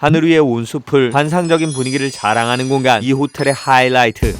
하늘 위의 온숲을 환상적인 분위기를 자랑하는 공간, 이 호텔의 하이라이트.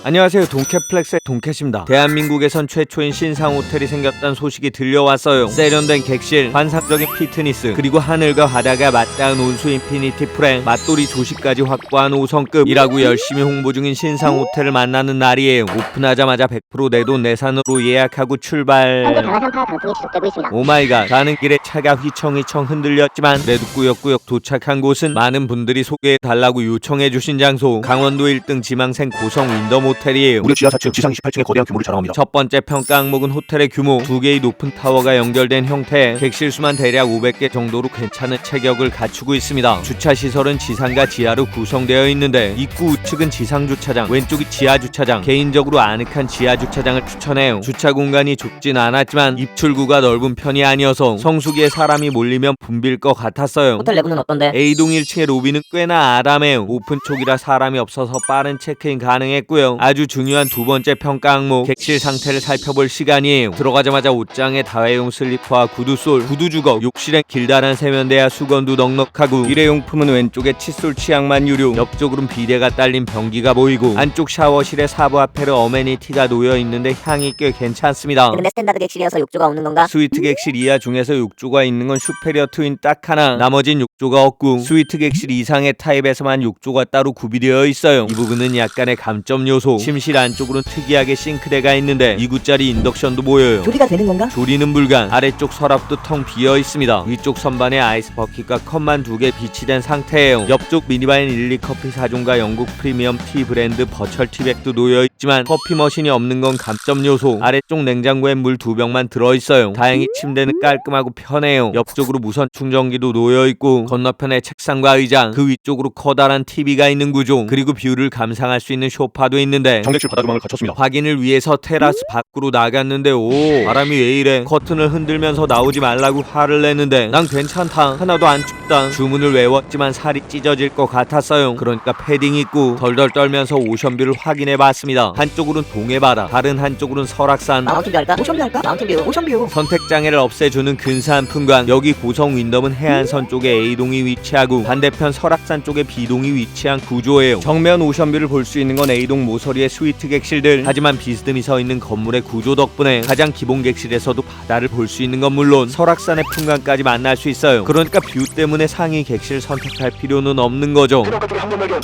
안녕하세요, 동캣플렉스의 동캣입니다. 대한민국에선 최초인 신상 호텔이 생겼다는 소식이 들려왔어요. 세련된 객실, 환상적인 피트니스, 그리고 하늘과 바다가 맞닿은 온수 인피니티 풀에 맛돌이 조식까지 확보한 5성급이라고 열심히 홍보 중인 신상 호텔을 만나는 날이에요. 오픈하자마자 100% 내돈 내산으로 예약하고 출발. 현재 강화산파 강풍이 지속되고 있습니다. 오마이갓, 가는 길에 차가 휘청휘청 흔들렸지만 그래도 꾸역꾸역 도착한 곳은 많은 분들이 소개해달라고 요청해주신 장소, 강원도 1등 지망생 고성 윈더 호텔이에요. 무려 지하 4층, 지상 28층의 거대한 규모를 자랑합니다. 첫 번째 평가 항목은 호텔의 규모, 2개의 높은 타워가 연결된 형태, 객실 수만 대략 500개 정도로 괜찮은 체격을 갖추고 있습니다. 주차 시설은 지상과 지하로 구성되어 있는데 입구 우측은 지상 주차장, 왼쪽이 지하 주차장. 개인적으로 아늑한 지하 주차장을 추천해요. 주차 공간이 좁진 않았지만 입출구가 넓은 편이 아니어서 성수기에 사람이 몰리면 붐빌 것 같았어요. 호텔 내부는 어떤데? A동 1층의 로비는 꽤나 아담해요. 오픈 초기라 사람이 없어서 빠른 체크인 가능했고요. 아주 중요한 두 번째 평가 항목, 객실 상태를 살펴볼 시간이에요. 들어가자마자 옷장에 다회용 슬리퍼와 구두솔, 구두주걱, 욕실엔 길다란 세면대와 수건도 넉넉하고, 일회용품은 왼쪽에 칫솔 치약만 유료, 옆쪽으로는 비데가 딸린 변기가 보이고, 안쪽 샤워실에 사부 아페르 어메니티가 놓여 있는데 향이 꽤 괜찮습니다. 근데 스탠다드 객실이어서 욕조가 없는 건가? 스위트 객실 이하 중에서 욕조가 있는 건 슈페리어 트윈 딱 하나, 나머진 욕조가 없고 스위트 객실 이상의 타입에서만 욕조가 따로 구비되어 있어요. 이 부분은 약간의 감점 요소. 침실 안쪽으로는 특이하게 싱크대가 있는데 2구짜리 인덕션도 보여요. 조리가 되는 건가? 조리는 불가. 아래쪽 서랍도 텅 비어 있습니다. 위쪽 선반에 아이스 버킷과 컵만 2개 비치된 상태예요. 옆쪽 미니바엔 일리 커피 4종과 영국 프리미엄 티 브랜드 버철 티백도 놓여 있지만 커피 머신이 없는 건 감점 요소. 아래쪽 냉장고에 물 2병만 들어있어요. 다행히 침대는 깔끔하고 편해요. 옆쪽으로 무선 충전기도 놓여 있고 건너편에 책상과 의자, 그 위쪽으로 커다란 TV가 있는 구조, 그리고 뷰를 감상할 수 있는 소파도 있는데 정객실 바다 조망을 갖췄습니다. 확인을 위해서 테라스 밖으로 나갔는데 오, 바람이 왜 이래. 커튼을 흔들면서 나오지 말라고 화를 내는데 난 괜찮다, 하나도 안 춥다. 주문을 외웠지만 살이 찢어질 것 같았어요. 그러니까 패딩 입고 덜덜 떨면서 오션뷰를 확인해봤습니다. 한쪽으로는 동해바다, 다른 한쪽으로는 설악산. 마운틴뷰 할까? 오션뷰 할까? 마운틴뷰, 오션뷰. 선택장애를 없애주는 근사한 풍광. 여기 고성 윈덤은 해안선 쪽에 A동이 위치하고 반대편 설악산 쪽에 B동이 위치한 구조예요. 정면 오션뷰를 볼 수 있는 건 A동 모서리의 스위트 객실들. 하지만 비스듬히 서 있는 건물의 구조 덕분에 가장 기본 객실에서도 바다를 볼 수 있는 건 물론 설악산의 풍광까지 만날 수 있어요. 그러니까 뷰 때문에 상위 객실 선택할 필요는 없는 거죠.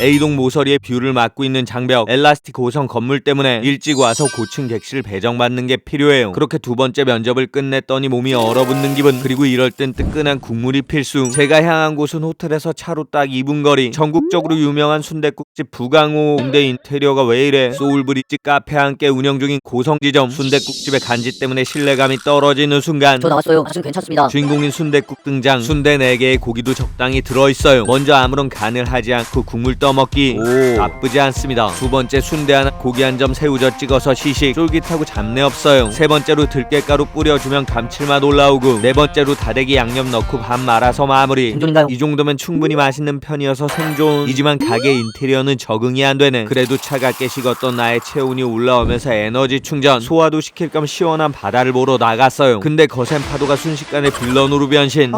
A동 모서리의 뷰를 막고 있는 장벽, 엘라스틱 고성 건물 때문에 일찍 와서 고층 객실 배정받는 게 필요해요. 그렇게 두 번째 면접을 끝냈더니 몸이 얼어붙는 기분. 그리고 이럴 땐 뜨끈한 국물이 필수. 제가 향한 곳은 호텔에서 차로 딱 2분 거리, 전국적으로 유명한 순댓국집 부강호. 근데 인테리어가 왜 이래. 소울브릿지 카페와 함께 운영 중인 고성지점. 순댓국집의 간지 때문에 신뢰감이 떨어지는 순간 저 나왔어요. 아직은 괜찮습니다. 주인공인 순댓국 등장. 순대 4개에 고기도 적당히 들어있어요. 먼저 아무런 간을 하지 않고 국물 떠먹기. 오, 나쁘지 않습니다. 두 번째 순대 하나, 고기 한 점, 새우젓 찍어서 시식. 쫄깃하고 잡내 없어요. 세 번째로 들깨가루 뿌려주면 감칠맛 올라오고, 네 번째로 다대기 양념 넣고 밥 말아서 마무리. 생존인가요? 이 정도면 충분히 맛있는 편이어서 생존이지만 가게 인테리어는 적응이 안 되네. 그래도 차갑게 식었던 나의 체온이 올라오면서 에너지 충전. 소화도 시킬 겸 시원한 바다를 보러 나갔어요. 근데 거센 파도가 순식간에 빌런으로 변신.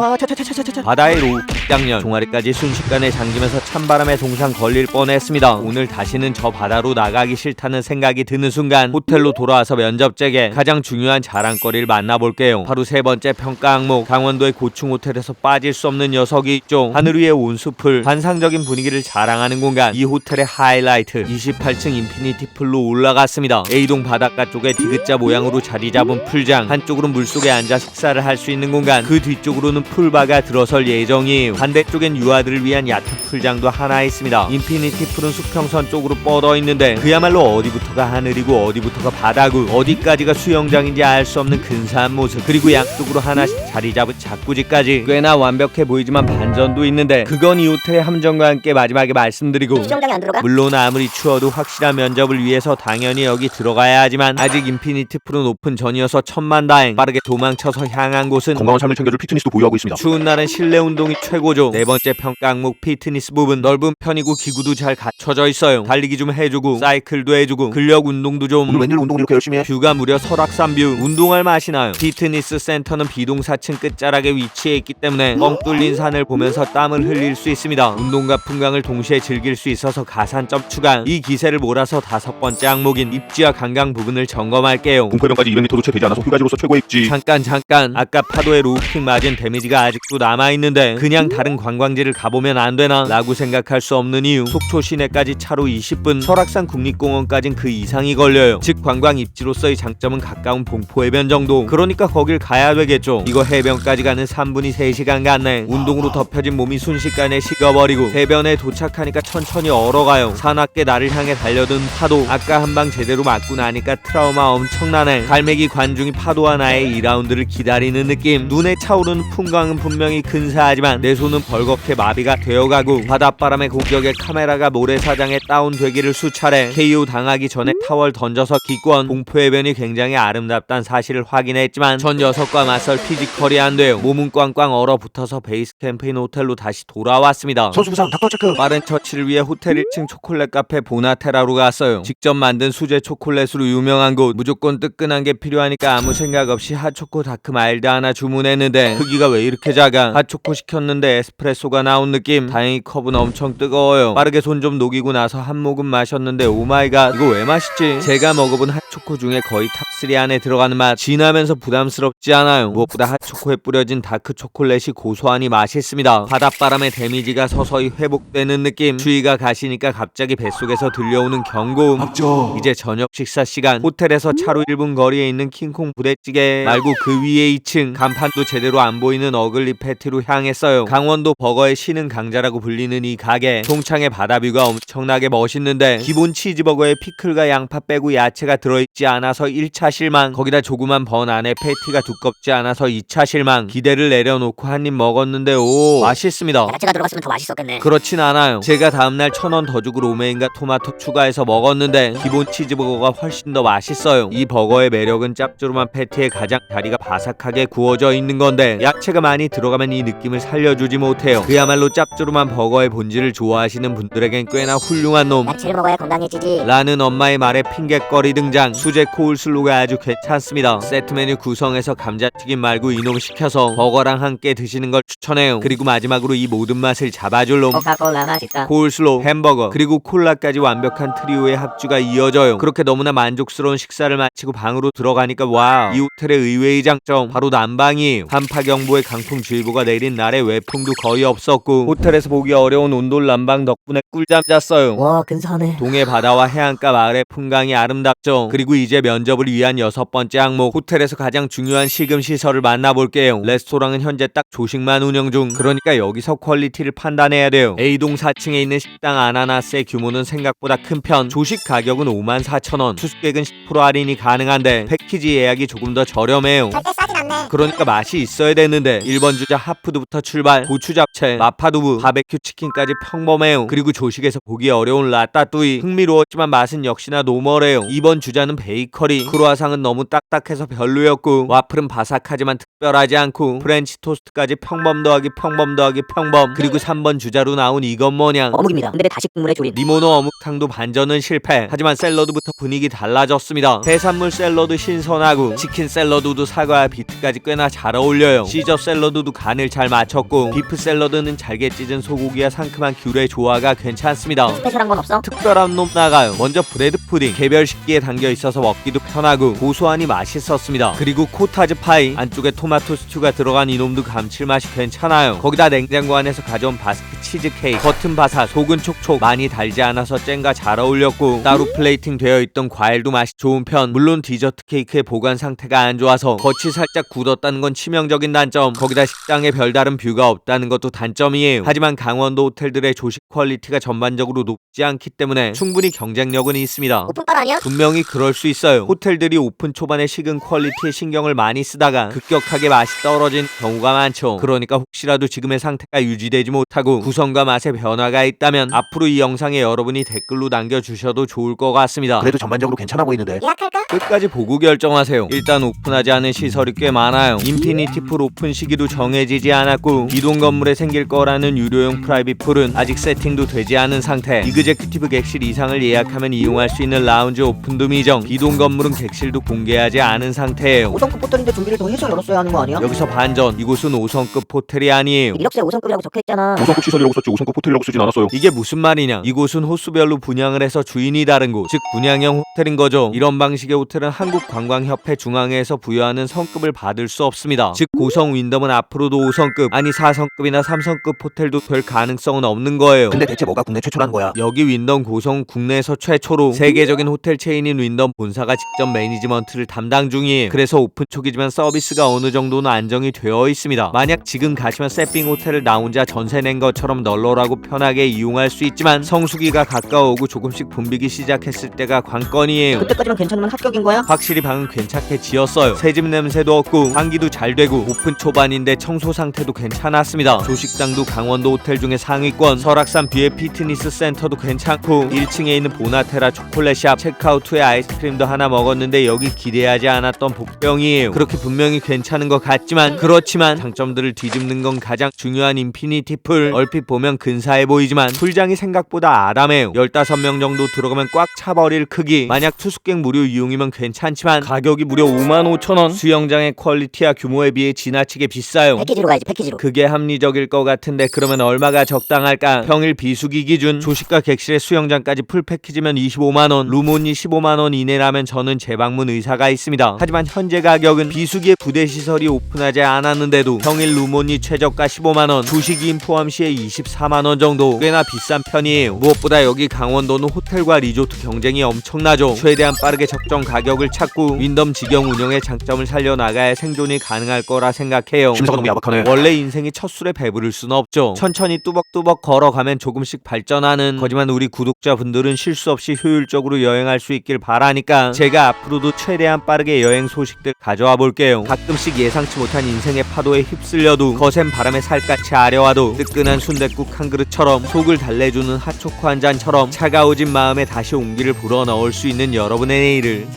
바다의 로우 킥장년, 종아리까지 순식간에 잠기면서 찬바람에 동상 걸릴 뻔했습니다. 오늘 다시는 저 바다로 나가기 싫다는 생각이 드는 순간 호텔로 돌아와서 면접제게 가장 중요한 자랑거리를 만나볼게요. 바로 세 번째 평가 항목, 강원도의 고층 호텔에서 빠질 수 없는 녀석이 있죠. 하늘 위의 온숲을 환상적인 분위기를 자랑하는 공간, 이 호텔의 하이라이트. 28층 인피니티 풀로 올라갔습니다. A동 바닷가 쪽에 디귿자 모양으로 자리 잡은 풀장, 한쪽으로는 물속에 앉아 식사를 할 수 있는 공간, 그 뒤쪽으로는 풀바가 들어설 예정이에요. 반대쪽엔 유아들을 위한 얕은 풀장도 하나 있습니다. 인피니티 풀은 수평선 쪽으로 뻗어 있는데 그야말로 어디부터가 하늘이고 어디부터가 바다고 어디까지가 수영장인지 알 수 없는 근사한 모습. 그리고 양쪽으로 하나씩 자리 잡은 자꾸지까지 꽤나 완벽해 보이지만 반전도 있는데 그건 이 호텔의 함정과 함께 마지막에 말씀드리고, 시정 수영장에 안 들어가? 물론 아무리 추워도 확실한 면접을 위해서 당연히 여기 들어가야 하지만 아직 인피니티 풀은 오픈 전이어서 천만다행. 빠르게 도망쳐서 향한 곳은 건강한 삶을 챙겨줄 피트니스도 보유하고 있습니다. 추운 날은 실내 운동이 최고죠. 네 번째 평가 항목 피트니스 부분. 넓은 편이고 기구도 잘 갖춰져 있어요. 달리기 좀 해주고 사이클도 해주고 근력 운동도 좀. 오늘 웬일 운동을 이렇게 열심히 해? 뷰가 무려 설악산 뷰. 운동할 맛이 나요. 피트니스 센터는 비동사층 끝자락에 위치해 있기 때문에 뻥 뚫린 산을 보면서 땀을 흘릴 수 있습니다. 운동과 풍광을 동시에 즐길 수 있어서 가산점 추가. 이 기세를 몰아서 다섯 번째 항목인 입지와 강강 부분을 점검할게요. 공포해변까지 200m도 채 되지 않아서 휴가지로서 최고의 입지. 잠깐 아까 파도에 로우킥 맞은 데미지가 아직도 남아있는데 그냥 다른 관광지를 가보면 안 되나 라고 생각할 수 없는 이유. 속초 시내까지 차로 20분, 설악산 국립공원까진 그 이상이 걸려요. 즉 관광 입지로서의 장점은 가까운 봉포해변 정도. 그러니까 거길 가야 되겠죠. 이거 해변까지 가는 3분이 3시간 갔네. 운동으로 덮여진 몸이 순식간에 식어버리고 해변에 도착하니까 천천히 얼어가요. 사납게 나를 향해 달려든 파도. 아까 한 방 제대로 맞고 나니까 트라우마 엄청나네. 갈매기 관중이 파도와 나의 2라운드를 기다리는 느낌. 눈에 차오르는 풍광은 분명히 근사하지만 내 손은 벌겋게 마비가 되어가고 바닷바람의 공격에 카메라가 모래사장에 다운되기를 수차례 KO 당하기 전에 타월 던져서 기권. 봉포해변이 굉장히 아름답다는 사실을 확인했지만 전 녀석과 맞설 피지컬이 안 돼요. 몸은 꽝꽝 얼어붙어서 베이스 캠프인 호텔로 다시 돌아왔습니다. 선수부상 닥터 체크. 빠른 처치를 위해 호텔 1층 초콜릿 카페 보나테라로 갔어요. 직접 만든 수제 초콜릿으로 유명한 곳. 무조건 뜨끈한 게 필요하니까 아무 생각 없이 핫초코 다크 마일드 하나 주문했는데 크기가 왜 이렇게 작아? 핫초코 시켰는데 에스프레소가 나온 느낌. 다행히 컵은 엄청 뜨거워요. 빠르게 손 좀 녹이고 나서 한 모금 마셨는데 오마이갓, 이거 왜 맛있지? 제가 먹어본 핫초코 중에 거의 탑3 안에 들어가는 맛. 진하면서 부담스럽지 않아요. 무엇보다 핫초코에 뿌려진 다크 초콜릿이 고소하니 맛있습니다. 바닷바람의 데미지가 서서히 회복되는 느낌. 추위가 가시니까 갑자기 뱃속에서 들려오는 경고음. 합격. 이제 저녁 식사 시간. 호텔에서 차로 1분 거리에 있는 킹콩 부대찌개 말고 그 위에 2층 간판도 제대로 안 보이는 어글리 패티로 향했어요. 강원도 버거의 신흥 강자라고 불리는 이 가게. 동창의 바다뷰가 엄청나게 멋있는데 기본 치즈버거에 피클과 양파 빼고 야채가 들어있지 않아서 1차 실망. 거기다 조그만 번 안에 패티가 두껍지 않아서 2차 실망. 기대를 내려놓고 한 입 먹었는데 오, 맛있습니다. 야채가 들어갔으면 더 맛있었겠네. 그렇진 않아요. 제가 다음날 1,000원 더 주고 로메인과 토마토 추가해서 먹었는데 기본 치즈버거가 훨씬 더 맛있어요. 이 버거의 매력은 짭조름한 패티에 가장 다리가 바삭하게 구워져 있는 건데 야채가 많이 들어가면 이 느낌을 살려주지 못해요. 그야말로 짭조름한 버거의 본질을 좋아하시는 분들에겐 꽤나 훌륭한 놈 야채를 먹어야 건강해지지 라는 엄마의 말에 핑곗거리 등장. 수제 코울슬로가 아주 괜찮습니다. 세트 메뉴 구성에서 감자튀김 말고 이놈 시켜서 버거랑 함께 드시는 걸 추천해요. 그리고 마지막으로 이 모든 맛을 잡아줄 놈 코카콜라 맛있다. 코울슬로우, 햄버거, 그리고 콜라까지 완벽한 트리오의 합주가 이어져요. 그렇게 너무나 만족스러운 식사를 마치고 방으로 들어가니까 와, 이 호텔의 의외의 장점 바로 난방이에요. 한파경보의 강풍주의보가 내린 날에 외풍도 거의 없었고 호텔에서 보기 어려운 온돌 난방 덕분에 꿀잠 잤어요. 와 근사하네. 동해 바다와 해안가 마을의 풍광이 아름답죠. 그리고 이제 면접을 위한 6번째 항목. 호텔에서 가장 중요한 식음 시설을 만나볼게요. 레스토랑은 현재 딱 조식만 운영 중. 그러니까 여기서 퀄리티를 판단해야 돼요. A동 4층에 있는 식당 아나나스의 규모는 생각보다 큰 편. 조식 가격은 54,000원. 투숙객은 10% 할인이 가능한데 패키지 예약이 조금 더 저렴해요. 절대 싸진 않네. 그러니까 맛이 있어야 되는데 1번 주자 핫푸드부터 출발. 고추 잡채, 마파두부, 바베큐 치킨까지 평범해요. 그리고 조식에서 보기 어려운 라따뚜이. 흥미로웠지만 맛은 역시나 노멀해요. 2번 주자는 베이커리. 크루아상은 너무 딱딱해서 별로였고 와플은 바삭하지만 특별하지 않고 프렌치 토스트까지 평범 더하기 평범 더하기 평범. 그리고 3번 주자로 나온 이건 뭐냐, 어묵입니다. 근데 다시 국물에 조림. 니모노 어묵탕도 반전은 실패. 하지만 샐러드부터 분위기 달라졌습니다. 해산물 샐러드 신선하고 치킨 샐러드도 사과와 비트까지 꽤나 잘 어울려요. 시저 샐러드도 간을 잘 맞췄고 비프 샐러드는 잘게 찢은 소고기와 상큼한 귤의 조화가 괜찮습니다. 스페셜한 건 없어? 특별한 놈 나가요. 먼저 브레드 푸딩. 개별 식기에 담겨 있어서 먹기도 편하고 고소하니 맛있었습니다. 그리고 코타즈 파이. 안쪽에 토마토 스튜가 들어간 이놈도 감칠맛이 괜찮아요. 거기다 냉장고 안에서 가져온 바스크 치즈 케이크. 겉은 바삭, 속은 촉촉. 많이 달지 않아서 잼과 잘 어울렸고 따로 플레이팅 되어 있던 과일도 맛이 좋은 편. 물론 디저트 케이크의 보관 상태가 안 좋아서 겉이 살짝 굳었다는 건 치명적인 단점. 거기다 식당에 별다른 뷰가 없다는 것도 단점이에요. 하지만 강원도 호텔들의 조식 퀄리티가 전반적으로 높지 않기 때문에 충분히 경쟁력은 있습니다. 오픈빨 아니야? 분명히 그럴 수 있어요. 호텔들이 오픈 초반에 식은 퀄리티에 신경을 많이 쓰다가 급격하게 맛이 떨어진 경우가 많죠. 그러니까 혹시라도 지금의 상태가 유지되지 못하고 구성과 맛에 변화가 있다면 앞으로 앞으로 이 영상에 여러분이 댓글로 남겨주셔도 좋을 것 같습니다. 그래도 전반적으로 괜찮아 보이는데. 예약할까? 끝까지 보고 결정하세요. 일단 오픈하지 않은 시설이 꽤 많아요. 인피니티 풀 오픈 시기도 정해지지 않았고 이동 건물에 생길 거라는 유료용 프라이빗 풀은 아직 세팅도 되지 않은 상태. 이그제큐티브 객실 이상을 예약하면 이용할 수 있는 라운지 오픈도 미정. 이동 건물은 객실도 공개하지 않은 상태예요. 5성급 호텔인데 준비를 더 해서 열었어야 하는 거 아니야? 여기서 반전. 이곳은 5성급 호텔이 아니에요. 이력서에 5성급이라고 적혀있잖아. 5성급 시설이라고 썼지 5성급 호텔이라고 쓰진 않았어요. 이게 무슨 말이냐? 이곳은 호수별로 분양을 해서 주인이 다른 곳, 즉 분양형 호텔인 거죠. 이런 방식의 호텔은 한국관광협회 중앙회에서 부여하는 성급을 받을 수 없습니다. 즉 고성 윈덤은 앞으로도 5성급 아니 4성급이나 3성급 호텔도 될 가능성은 없는 거예요. 근데 대체 뭐가 국내 최초라는 거야? 여기 윈덤 고성 국내에서 최초로 세계적인 호텔 체인인 윈덤 본사가 직접 매니지먼트를 담당 중이에요. 그래서 오픈 초기지만 서비스가 어느 정도는 안정이 되어 있습니다. 만약 지금 가시면 세핑 호텔을 나 혼자 전세 낸 것처럼 널널하고 편하게 이용할 수 있지만 성수기가 가까워오고 조금씩 붐비기 시작했을 때가 관건이에요. 그때까지만 괜찮으면 합격인 거야? 확실히 방은 괜찮게 지었어요. 새집 냄새도 없고 환기도 잘 되고 오픈 초반인데 청소 상태도 괜찮았습니다. 조식당도 강원도 호텔 중에 상위권, 설악산 뷰의 피트니스 센터도 괜찮고 1층에 있는 보나테라 초콜릿샵, 체크아웃 후에 아이스크림도 하나 먹었는데 여기 기대하지 않았던 복병이에요. 그렇게 분명히 괜찮은 것 같지만 그렇지만 장점들을 뒤집는 건 가장 중요한 인피니티 풀. 얼핏 보면 근사해 보이지만 풀장이 생각보다 아담해요. 15명 정도 들어가면 꽉 차버릴 크기. 만약 투숙객 무료 이용이면 괜찮지만 가격이 무려 55,000원. 수영장의 퀄리티와 규모에 비해 지나치게 비싸요. 패키지로 가야지, 패키지로. 그게 합리적일 것 같은데 그러면 얼마가 적당할까? 평일 비수기 기준 조식과 객실의 수영장까지 풀 패키지면 25만원, 룸온리 15만원 이내라면 저는 재방문 의사가 있습니다. 하지만 현재 가격은 비수기의 부대 시설이 오픈하지 않았는데도 평일 룸온리 최저가 15만원, 조식이인 포함 시에 24만원 정도. 꽤나 비싼 편이에요. 무엇보다 여기 강원도는 호텔과 리조트 경쟁이 엄청나죠. 최대한 빠르게 적정 가격을 찾고 윈덤 직영 운영의 장점을 살려나가야 생존이 가능할 거라 생각해요. 심사가 너무 야박하네. 원래 인생이 첫 술에 배부를 순 없죠. 천천히 뚜벅뚜벅 걸어가면 조금씩 발전하는 거지만 우리 구독자분들은 실수 없이 효율적으로 여행할 수 있길 바라니까 제가 앞으로도 최대한 빠르게 여행 소식들 가져와 볼게요. 가끔씩 예상치 못한 인생의 파도에 휩쓸려도 거센 바람에 살갗이 아려와도 뜨끈한 순댓국 한 그릇처럼 속을 달래주는 핫초코 한 잔처럼 차가워진 마음에 다시 온기를 불어넣을 수 있는 여러분의 내일을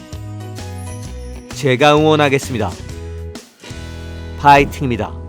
제가 응원하겠습니다. 파이팅입니다.